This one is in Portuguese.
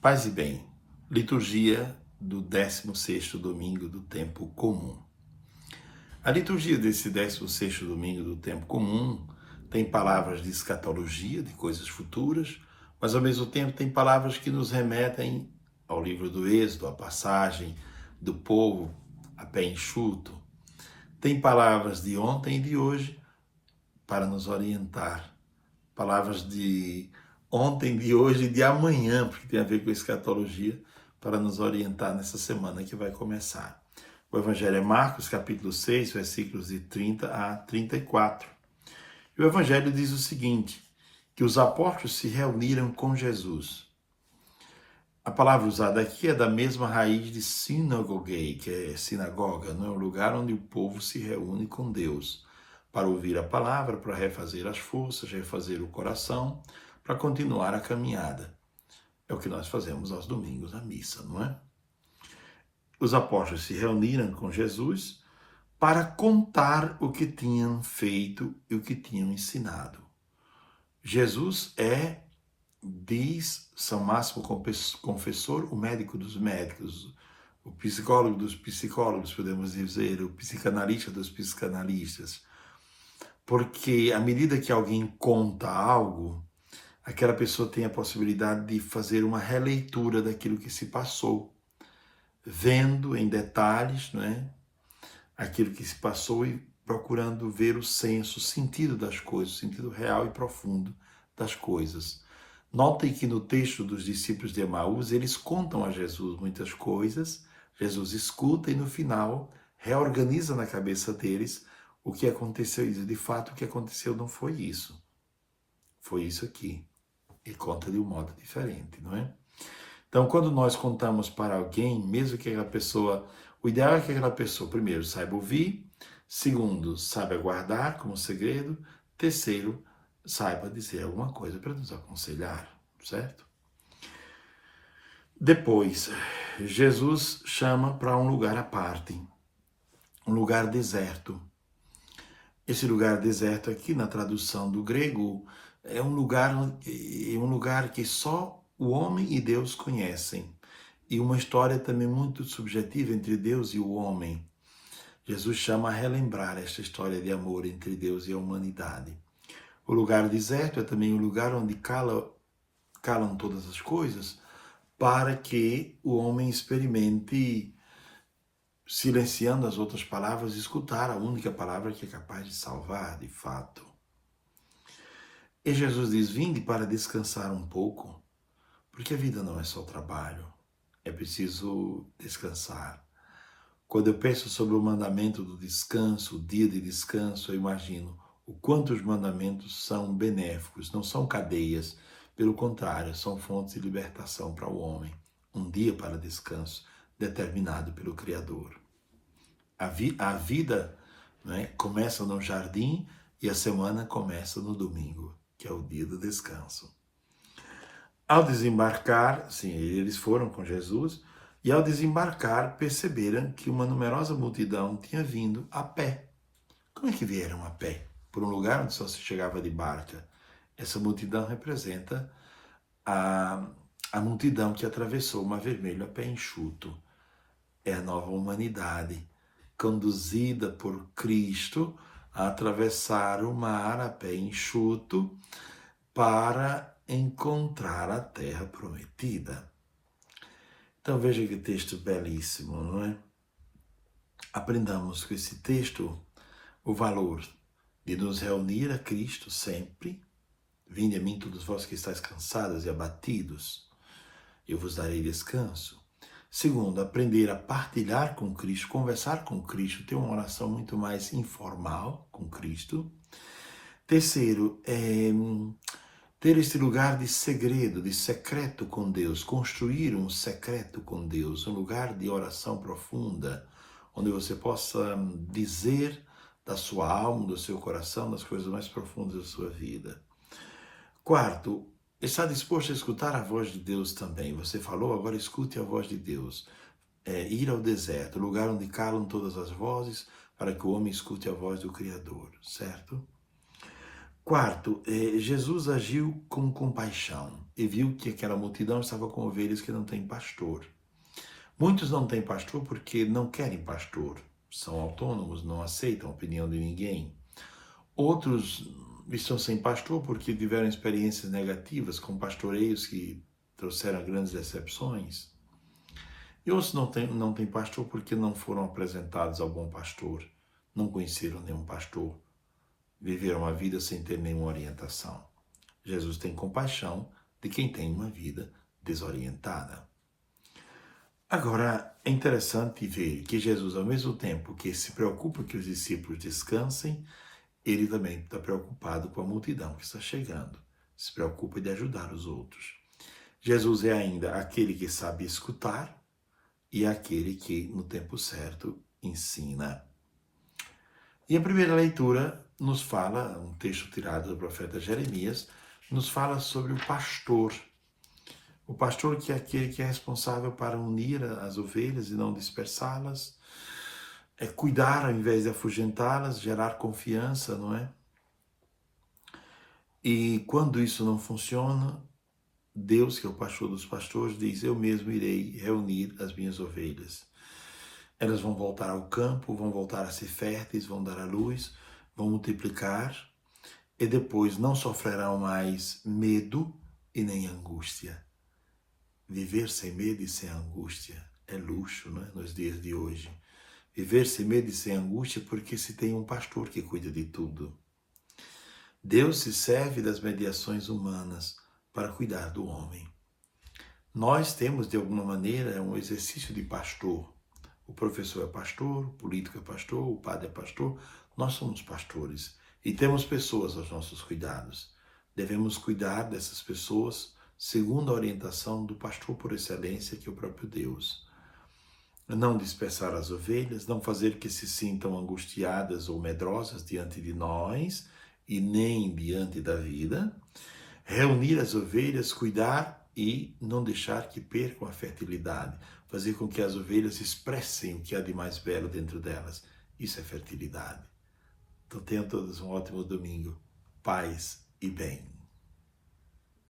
Paz e bem, liturgia do 16º domingo do tempo comum. A liturgia desse 16º domingo do tempo comum tem palavras de escatologia, de coisas futuras, mas ao mesmo tempo tem palavras que nos remetem ao livro do Êxodo, à passagem do povo a pé enxuto. Tem palavras de ontem e de hoje para nos orientar. Palavras de ontem, de hoje e de amanhã, porque tem a ver com escatologia, para nos orientar nessa semana que vai começar. O Evangelho é Marcos, capítulo 6, versículos de 30 a 34. E o Evangelho diz o seguinte, que os apóstolos se reuniram com Jesus. A palavra usada aqui é da mesma raiz de sinagoguei, que é sinagoga, não é um lugar onde o povo se reúne com Deus para ouvir a palavra, para refazer as forças, refazer o coração, para continuar a caminhada. É o que nós fazemos aos domingos na missa, não é? Os apóstolos se reuniram com Jesus para contar o que tinham feito e o que tinham ensinado. Jesus é, diz São Máximo Confessor, o médico dos médicos, o psicólogo dos psicólogos, podemos dizer, o psicanalista dos psicanalistas. Porque à medida que alguém conta algo, aquela pessoa tem a possibilidade de fazer uma releitura daquilo que se passou, vendo em detalhes, não é, aquilo que se passou e procurando ver o senso, o sentido das coisas, o sentido real e profundo das coisas. Notem que no texto dos discípulos de Emaús, eles contam a Jesus muitas coisas, Jesus escuta e no final reorganiza na cabeça deles o que aconteceu. E de fato o que aconteceu não foi isso, foi isso aqui. E conta de um modo diferente, não é? Então, quando nós contamos para alguém, mesmo que aquela pessoa, o ideal é que aquela pessoa, primeiro, saiba ouvir, segundo, saiba guardar como segredo, terceiro, saiba dizer alguma coisa para nos aconselhar, certo? Depois, Jesus chama para um lugar à parte, um lugar deserto. Esse lugar deserto aqui, na tradução do grego, é um lugar que só o homem e Deus conhecem. E uma história também muito subjetiva entre Deus e o homem. Jesus chama a relembrar esta história de amor entre Deus e a humanidade. O lugar deserto é também o lugar onde calam todas as coisas, para que o homem experimente, silenciando as outras palavras, escutar a única palavra que é capaz de salvar, de fato. E Jesus diz, vinde para descansar um pouco, porque a vida não é só trabalho, é preciso descansar. Quando eu penso sobre o mandamento do descanso, o dia de descanso, eu imagino o quanto os mandamentos são benéficos, não são cadeias, pelo contrário, são fontes de libertação para o homem. Um dia para descanso, determinado pelo Criador. A vida, né, começa no jardim e a semana começa no domingo, que é o dia do descanso. Ao desembarcar, sim, eles foram com Jesus, e ao desembarcar perceberam que uma numerosa multidão tinha vindo a pé. Como é que vieram a pé? Por um lugar onde só se chegava de barca. Essa multidão representa a multidão que atravessou o Mar Vermelho a pé enxuto. É a nova humanidade, conduzida por Cristo a atravessar o mar a pé enxuto para encontrar a terra prometida. Então veja que texto belíssimo, não é? Aprendamos com esse texto o valor de nos reunir a Cristo sempre. Vinde a mim todos vós que estáis cansados e abatidos, eu vos darei descanso. Segundo, aprender a partilhar com Cristo, conversar com Cristo, ter uma oração muito mais informal com Cristo. Terceiro, ter esse lugar de segredo, de secreto com Deus, construir um secreto com Deus, um lugar de oração profunda, onde você possa dizer da sua alma, do seu coração, das coisas mais profundas da sua vida. Quarto, está disposto a escutar a voz de Deus também. Você falou, agora escute a voz de Deus. Ir ao deserto, lugar onde calam todas as vozes, para que o homem escute a voz do Criador, certo? Quarto, Jesus agiu com compaixão. e viu que aquela multidão estava com ovelhas que não têm pastor. Muitos não têm pastor porque não querem pastor, são autônomos, não aceitam a opinião de ninguém. Outros estão sem pastor porque tiveram experiências negativas com pastoreios que trouxeram grandes decepções. E outros não têm pastor porque não foram apresentados ao bom pastor, não conheceram nenhum pastor, viveram uma vida sem ter nenhuma orientação. Jesus tem compaixão de quem tem uma vida desorientada. Agora, é interessante ver que Jesus, ao mesmo tempo que se preocupa que os discípulos descansem, ele também está preocupado com a multidão que está chegando. Se preocupa de ajudar os outros. Jesus é ainda aquele que sabe escutar e é aquele que, no tempo certo, ensina. E a primeira leitura nos fala, um texto tirado do profeta Jeremias, nos fala sobre o pastor. O pastor que é aquele que é responsável para unir as ovelhas e não dispersá-las, é cuidar ao invés de afugentá-las, gerar confiança, não é? E quando isso não funciona, Deus, que é o pastor dos pastores, diz: eu mesmo irei reunir as minhas ovelhas. Elas vão voltar ao campo, vão voltar a ser férteis, vão dar à luz, vão multiplicar e depois não sofrerão mais medo e nem angústia. Viver sem medo e sem angústia é luxo, não é? Nos dias de hoje. Viver sem medo e sem angústia porque se tem um pastor que cuida de tudo. Deus se serve das mediações humanas para cuidar do homem. Nós temos, de alguma maneira, um exercício de pastor. O professor é pastor, o político é pastor, o padre é pastor. Nós somos pastores e temos pessoas aos nossos cuidados. Devemos cuidar dessas pessoas segundo a orientação do pastor por excelência, que é o próprio Deus. Não dispersar as ovelhas, não fazer que se sintam angustiadas ou medrosas diante de nós e nem diante da vida. Reunir as ovelhas, cuidar e não deixar que percam a fertilidade. Fazer com que as ovelhas expressem o que há de mais belo dentro delas. Isso é fertilidade. Então tenham todos um ótimo domingo. Paz e bem.